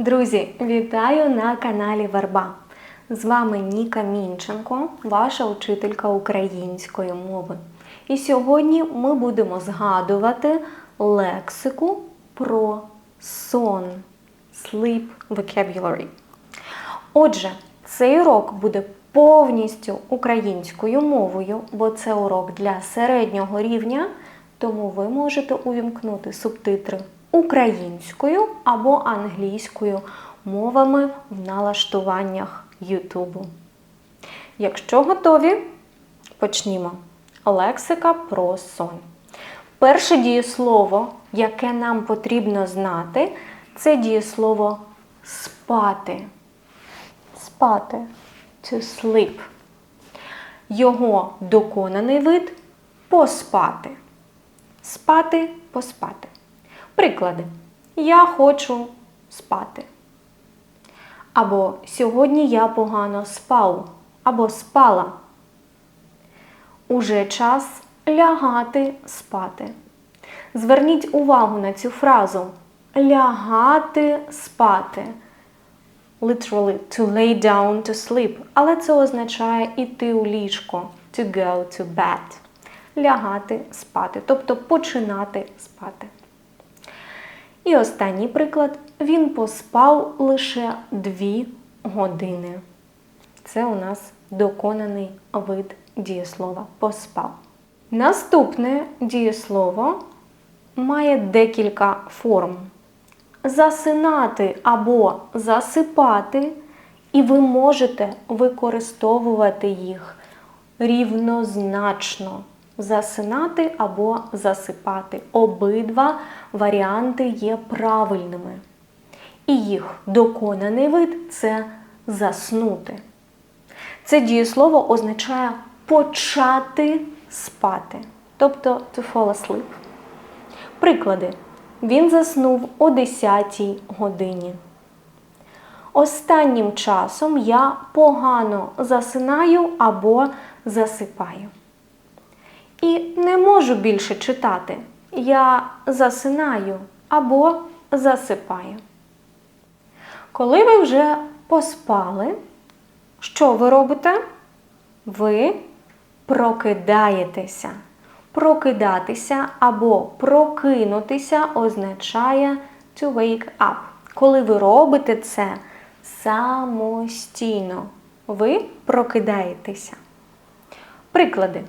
Друзі, вітаю на каналі Верба. З вами Ніка Мінченко, ваша учителька української мови. І сьогодні ми будемо згадувати лексику про сон. Sleep vocabulary. Отже, цей урок буде повністю українською мовою, бо це урок для середнього рівня, тому ви можете увімкнути субтитри українською або англійською мовами в налаштуваннях YouTube. Якщо готові, почнімо. Лексика про сон. Перше дієслово, яке нам потрібно знати, це дієслово спати. Спати. To sleep. Його доконаний вид – поспати. Спати, поспати. Приклади. Я хочу спати. Або сьогодні я погано спав. Або спала. Уже час лягати спати. Зверніть увагу на цю фразу. Лягати спати. Literally, to lay down to sleep. Але це означає іти у ліжко. To go to bed. Лягати спати. Тобто починати спати. І останній приклад. Він поспав лише 2 години. Це у нас доконаний вид дієслова поспав. Наступне дієслово має декілька форм. Засинати або засипати, і ви можете використовувати їх рівнозначно. Засинати або засипати. Обидва варіанти є правильними. І їх доконаний вид – це заснути. Це дієслово означає почати спати. Тобто to fall asleep. Приклади. Він заснув о 10 годині. Останнім часом я погано засинаю або засипаю. І не можу більше читати. Я засинаю або засипаю. Коли ви вже поспали, що ви робите? Ви прокидаєтеся. Прокидатися або прокинутися означає to wake up. Коли ви робите це самостійно, ви прокидаєтеся. Приклади.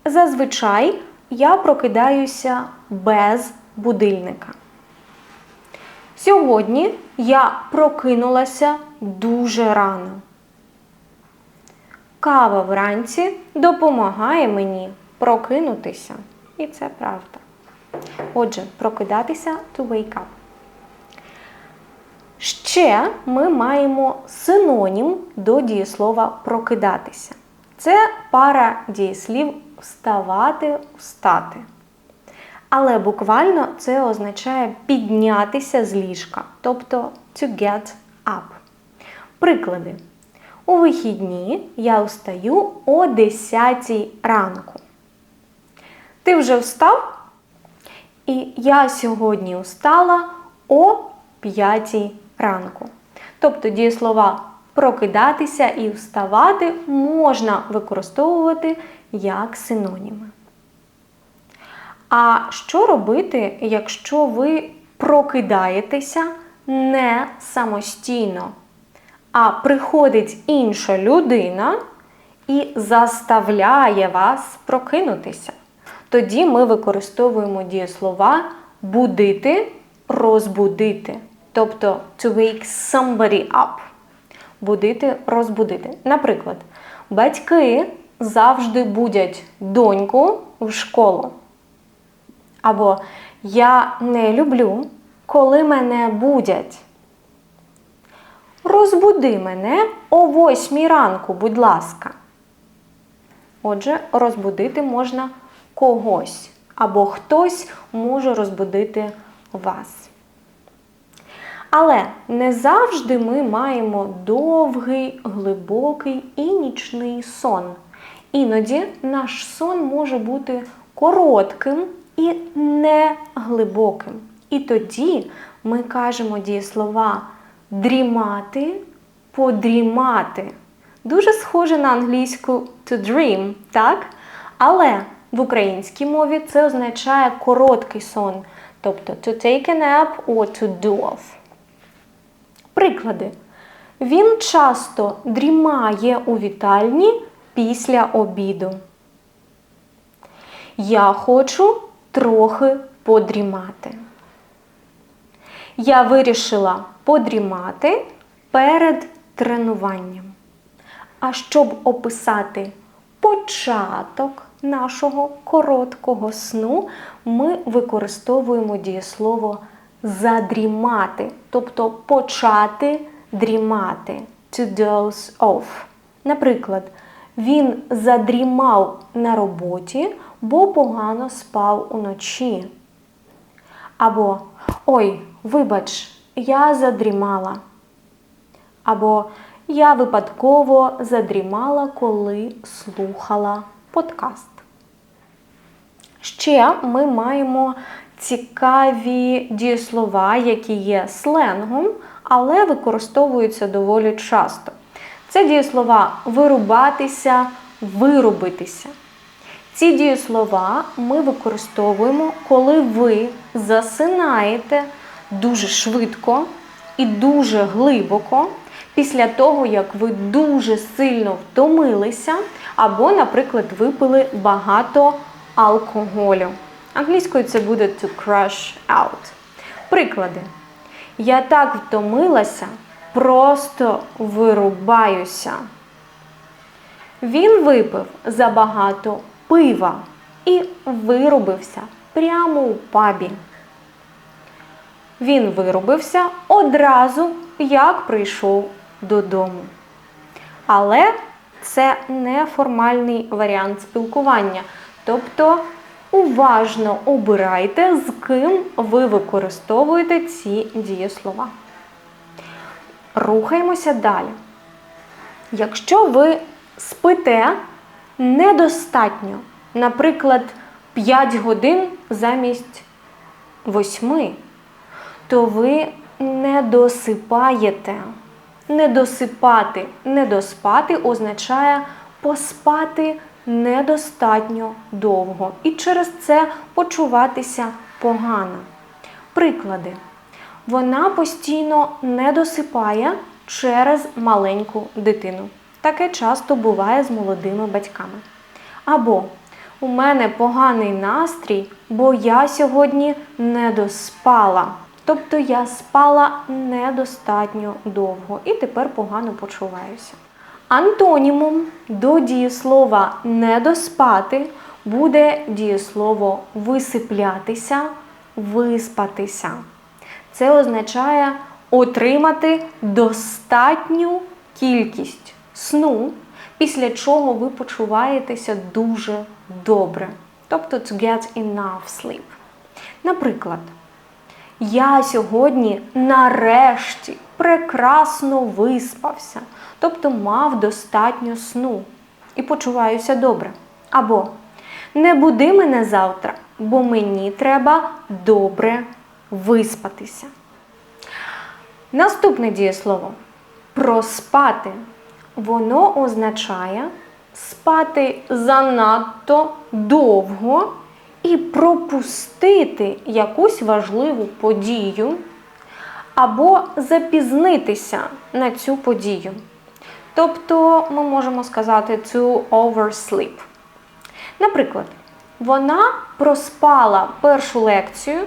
Зазвичай я прокидаюся без будильника. Сьогодні я прокинулася дуже рано. Кава вранці допомагає мені прокинутися. І це правда. Отже, прокидатися to wake up. Ще ми маємо синонім до дієслова прокидатися. Це пара дієслів вставати, встати. Але буквально це означає піднятися з ліжка, тобто to get up. Приклади. У вихідні я встаю о 10 ранку. Ти вже встав? І я сьогодні встала о 5 ранку. Тобто дієслова прокидатися і вставати можна використовувати як синоніми. А що робити, якщо ви прокидаєтеся не самостійно, а приходить інша людина і заставляє вас прокинутися? Тоді ми використовуємо дієслова будити, розбудити. Тобто to wake somebody up. Будити, розбудити. Наприклад, батьки завжди будять доньку в школу. Або я не люблю, коли мене будять. Розбуди мене о 8 ранку, будь ласка. Отже, розбудити можна когось. Або хтось може розбудити вас. Але не завжди ми маємо довгий, глибокий і нічний сон. Іноді наш сон може бути коротким і неглибоким. І тоді ми кажемо дієслова дрімати, подрімати. Дуже схоже на англійську to dream, так? Але в українській мові це означає короткий сон, тобто to take a nap or to doze. Приклади. Він часто дрімає у вітальні після обіду. Я хочу трохи подрімати. Я вирішила подрімати перед тренуванням. А щоб описати початок нашого короткого сну, ми використовуємо дієслово задрімати, тобто почати дрімати, to doze off. Наприклад, він задрімав на роботі, бо погано спав уночі. Або, ой, вибач, я задрімала. Або, я випадково задрімала, коли слухала подкаст. Ще ми маємо цікаві дієслова, які є сленгом, але використовуються доволі часто. Це дієслова вирубатися, вирубитися. Ці дієслова ми використовуємо, коли ви засинаєте дуже швидко і дуже глибоко, після того, як ви дуже сильно втомилися, або, наприклад, випили багато алкоголю. Англійською це буде to crash out. Приклади. Я так втомилася, просто вирубаюся. Він випив забагато пива і вирубився прямо у пабі. Він вирубився одразу, як прийшов додому. Але це неформальний варіант спілкування. Тобто уважно обирайте, з ким ви використовуєте ці дієслова. Рухаємося далі. Якщо ви спите недостатньо, наприклад, 5 годин замість 8, то ви не досипаєте. Недосипати, недоспати означає поспати недостатньо довго і через це почуватися погано. Приклади. Вона постійно не досипає через маленьку дитину. Таке часто буває з молодими батьками. Або у мене поганий настрій, бо я сьогодні не доспала. Тобто я спала недостатньо довго і тепер погано почуваюся. Антонімом до дієслова «недоспати» буде дієслово «висиплятися», «виспатися». Це означає отримати достатню кількість сну, після чого ви почуваєтеся дуже добре. Тобто to get enough sleep. Наприклад, я сьогодні нарешті прекрасно виспався, тобто мав достатньо сну і почуваюся добре. Або не буди мене завтра, бо мені треба добре виспатися. Наступне дієслово – проспати. Воно означає спати занадто довго і пропустити якусь важливу подію або запізнитися на цю подію. Тобто ми можемо сказати to oversleep. Наприклад, вона проспала першу лекцію,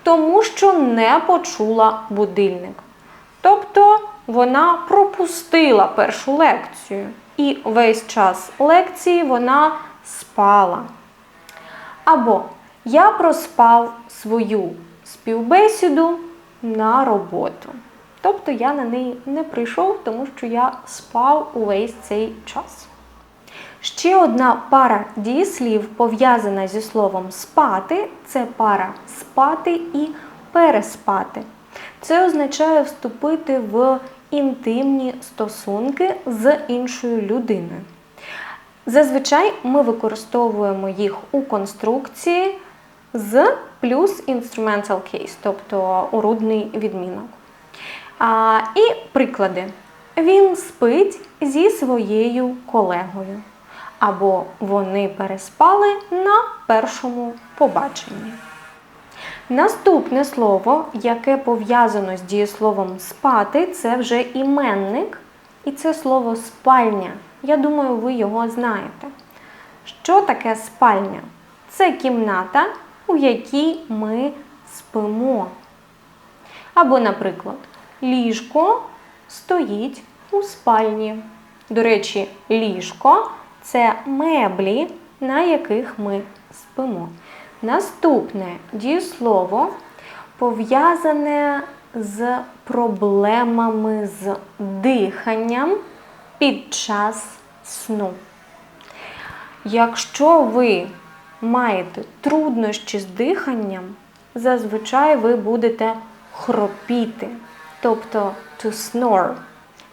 тому що не почула будильник. Тобто вона пропустила першу лекцію і весь час лекції вона спала. Або я проспав свою співбесіду на роботу. Тобто я на неї не прийшов, тому що я спав увесь цей час. Ще одна пара дієслів, пов'язана зі словом спати, це пара спати і переспати. Це означає вступити в інтимні стосунки з іншою людиною. Зазвичай ми використовуємо їх у конструкції з плюс instrumental case, тобто орудний відмінок. І приклади. Він спить зі своєю колегою. Або вони переспали на першому побаченні. Наступне слово, яке пов'язано з дієсловом спати, це вже іменник. І це слово спальня. Я думаю, ви його знаєте. Що таке спальня? Це кімната, у якій ми спимо. Або, наприклад, ліжко стоїть у спальні. До речі, ліжко – це меблі, на яких ми спимо. Наступне дієслово пов'язане з проблемами з диханням під час сну. Якщо ви маєте труднощі з диханням, зазвичай ви будете хропіти, тобто to snore.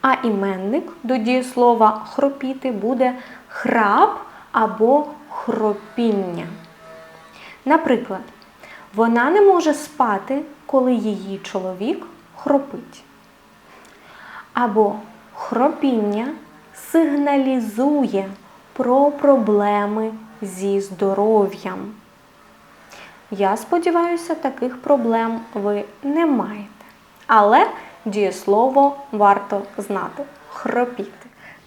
А іменник до дієслова хропіти буде храп або хропіння. Наприклад, вона не може спати, коли її чоловік хропить. Або хропіння сигналізує про проблеми зі здоров'ям. Я сподіваюся, таких проблем ви не маєте. Але дієслово варто знати – хропіти.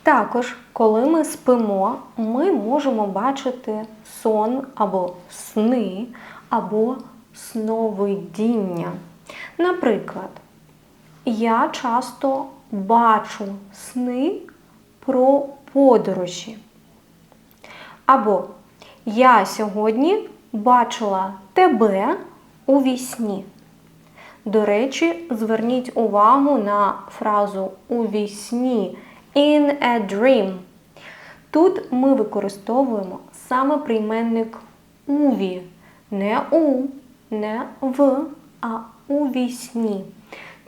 Також, коли ми спимо, ми можемо бачити сон або сни, або сновидіння. Наприклад, я часто бачу сни про подорожі. Або я сьогодні бачила тебе у вісні. До речі, зверніть увагу на фразу «у вісні» in a dream. Тут ми використовуємо саме прийменник «уві». Не «у», не «в», а «у вісні».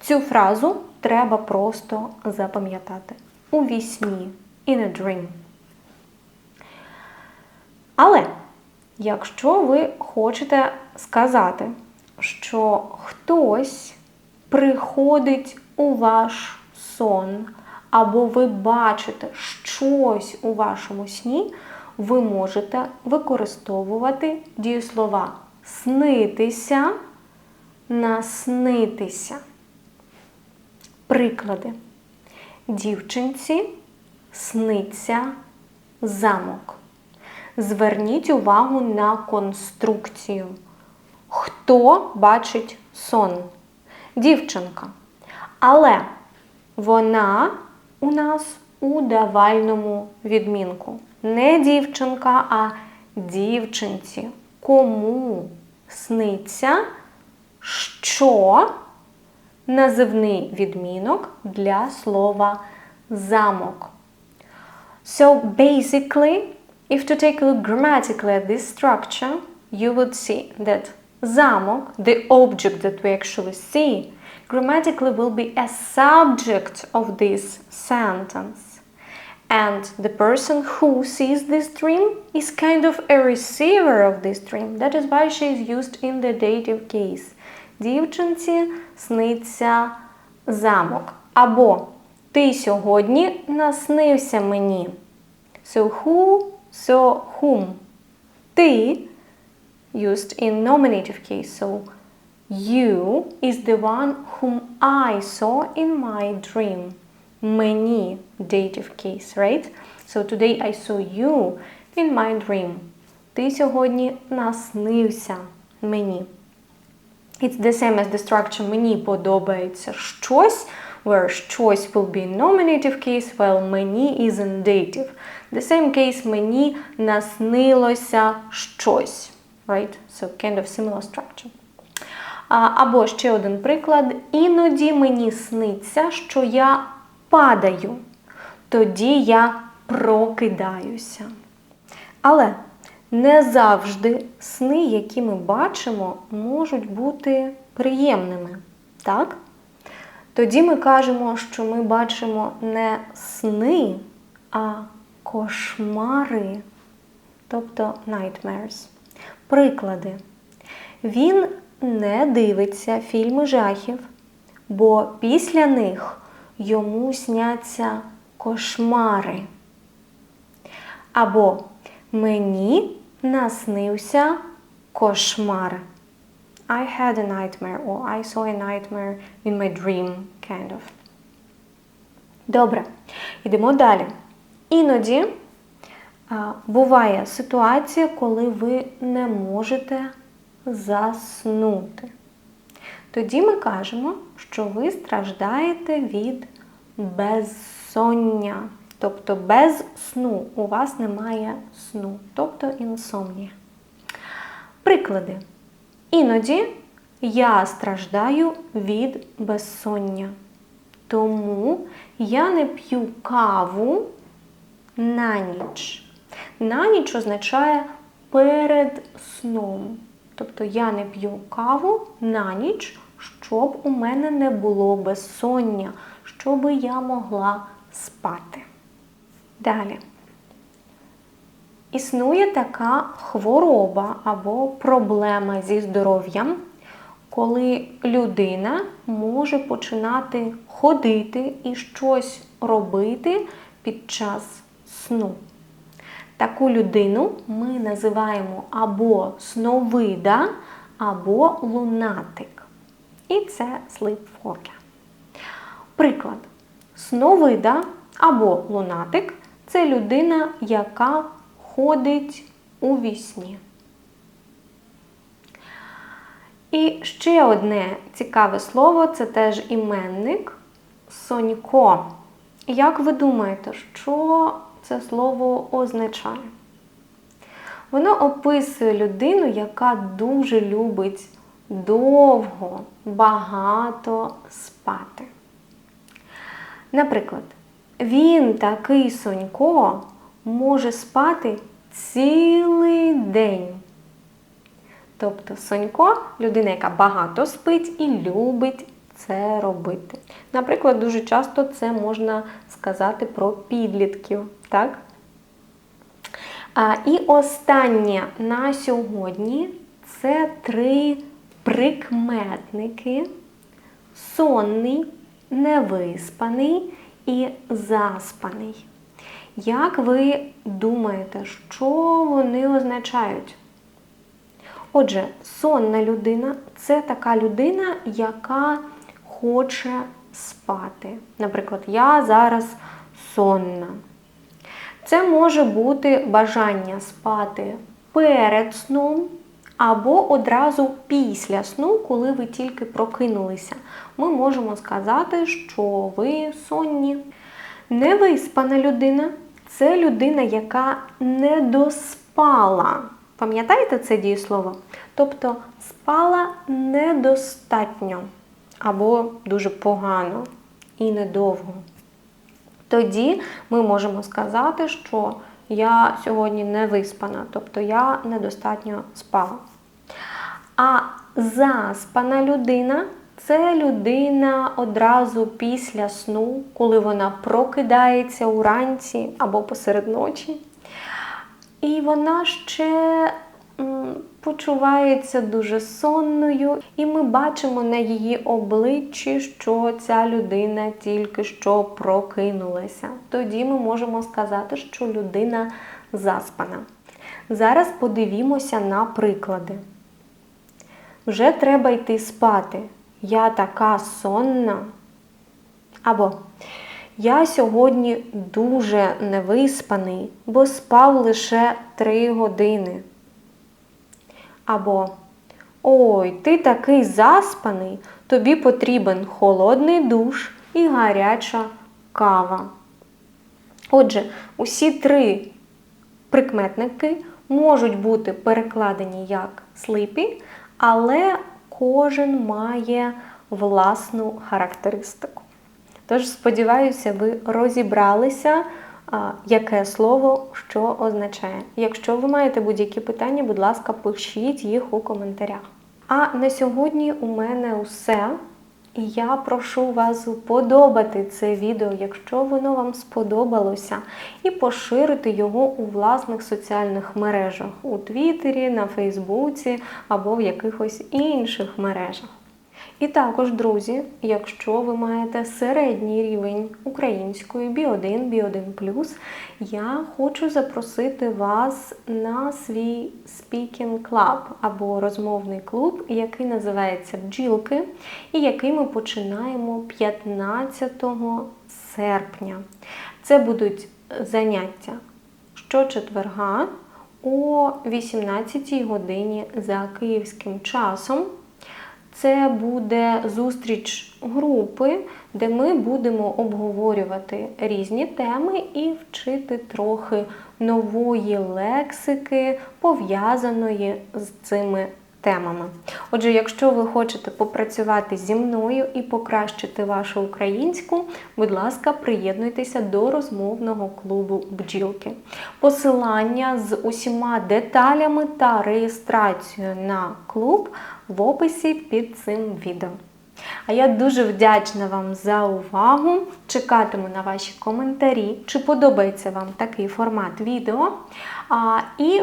Цю фразу треба просто запам'ятати. «У вісні» in a dream. Але, якщо ви хочете сказати, що хтось приходить у ваш сон, або ви бачите щось у вашому сні, ви можете використовувати дієслова снитися, наснитися. Приклади. Дівчинці сниться замок. Зверніть увагу на конструкцію. Хто бачить сон? Дівчинка. Але вона у нас у давальному відмінку. Не дівчинка, а дівчинці. Кому сниться, що називний відмінок для слова замок. So basically, if to take a look grammatically at this structure, you would see that замок, the object that we actually see, grammatically will be a subject of this sentence. And the person who sees this dream is kind of a receiver of this dream. That is why she is used in the dative case. Дівчинці сниться замок. Або ти сьогодні наснився мені. So who, so whom. Ти used in nominative case. So you is the one whom I saw in my dream. Мені, dative case, right? So today I saw you in my dream. Ти сьогодні наснився мені. It's the same as the structure мені подобається щось, where щось will be in nominative case, while мені is in dative. The same case мені наснилося щось. Right? So kind of similar structure. Або ще один приклад. Іноді мені сниться, що я падаю. Тоді я прокидаюся. Але не завжди сни, які ми бачимо, можуть бути приємними. Так? Тоді ми кажемо, що ми бачимо не сни, а кошмари, тобто nightmares. Приклади. Він не дивиться фільми жахів, бо після них йому сняться кошмари. Або мені наснився кошмар. I had a nightmare, or I saw a nightmare in my dream, kind of. Добре, йдемо далі. Іноді буває ситуація, коли ви не можете заснути. Тоді ми кажемо, що ви страждаєте від безсоння. Тобто без сну, у вас немає сну, тобто інсомнія. Приклади. Іноді я страждаю від безсоння. Тому я не п'ю каву на ніч. На ніч означає перед сном. Тобто я не п'ю каву на ніч, щоб у мене не було безсоння, щоб я могла спати. Далі. Існує така хвороба або проблема зі здоров'ям, коли людина може починати ходити і щось робити під час сну. Таку людину ми називаємо або сновида, або лунатик. І це sleepwalker. Приклад. Сновида або лунатик – це людина, яка ходить у вісні. І ще одне цікаве слово – це теж іменник – Сонько. Як ви думаєте, що це слово означає? Воно описує людину, яка дуже любить довго, багато спати. Наприклад, він такий Сонько може спати цілий день. Тобто Сонько – людина, яка багато спить і любить це робити. Наприклад, дуже часто це можна сказати про підлітків, так? І останнє на сьогодні – це 3 прикметники: сонний, невиспаний і заспаний. Як ви думаєте, що вони означають? Отже, сонна людина – це така людина, яка хоче спати. Наприклад, я зараз сонна. Це може бути бажання спати перед сном або одразу після сну, коли ви тільки прокинулися. Ми можемо сказати, що ви сонні. Невиспана людина – це людина, яка не доспала. Пам'ятаєте це дієслово? Тобто спала недостатньо або дуже погано і недовго. Тоді ми можемо сказати, що я сьогодні не виспана, тобто я недостатньо спала. А заспана людина – це людина одразу після сну, коли вона прокидається уранці або посеред ночі. І вона ще почувається дуже сонною, і ми бачимо на її обличчі, що ця людина тільки що прокинулася. Тоді ми можемо сказати, що людина заспана. Зараз подивімося на приклади. Вже треба йти спати. Я така сонна. Або я сьогодні дуже невиспаний, бо спав лише 3 години. Або ой, ти такий заспаний, тобі потрібен холодний душ і гаряча кава. Отже, усі 3 прикметники можуть бути перекладені як sleepy, але кожен має власну характеристику. Тож, сподіваюся, ви розібралися, яке слово що означає. Якщо ви маєте будь-які питання, будь ласка, пишіть їх у коментарях. А на сьогодні у мене усе. І я прошу вас вподобати це відео, якщо воно вам сподобалося, і поширити його у власних соціальних мережах, у Твіттері, на Фейсбуці або в якихось інших мережах. І також, друзі, якщо ви маєте середній рівень української B1, B1+, я хочу запросити вас на свій Speaking Club або розмовний клуб, який називається «Бджілки», і який ми починаємо 15 серпня. Це будуть заняття щочетверга о 18 годині за київським часом. Це буде зустріч групи, де ми будемо обговорювати різні теми і вчити трохи нової лексики, пов'язаної з цими темами. Отже, якщо ви хочете попрацювати зі мною і покращити вашу українську, будь ласка, приєднуйтеся до розмовного клубу «Бджілки». Посилання з усіма деталями та реєстрацією на клуб в описі під цим відео. А я дуже вдячна вам за увагу, чекатиму на ваші коментарі, чи подобається вам такий формат відео. І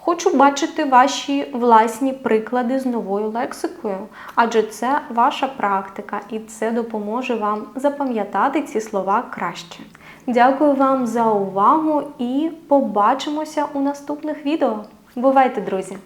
хочу бачити ваші власні приклади з новою лексикою, адже це ваша практика і це допоможе вам запам'ятати ці слова краще. Дякую вам за увагу і побачимося у наступних відео. Бувайте, друзі!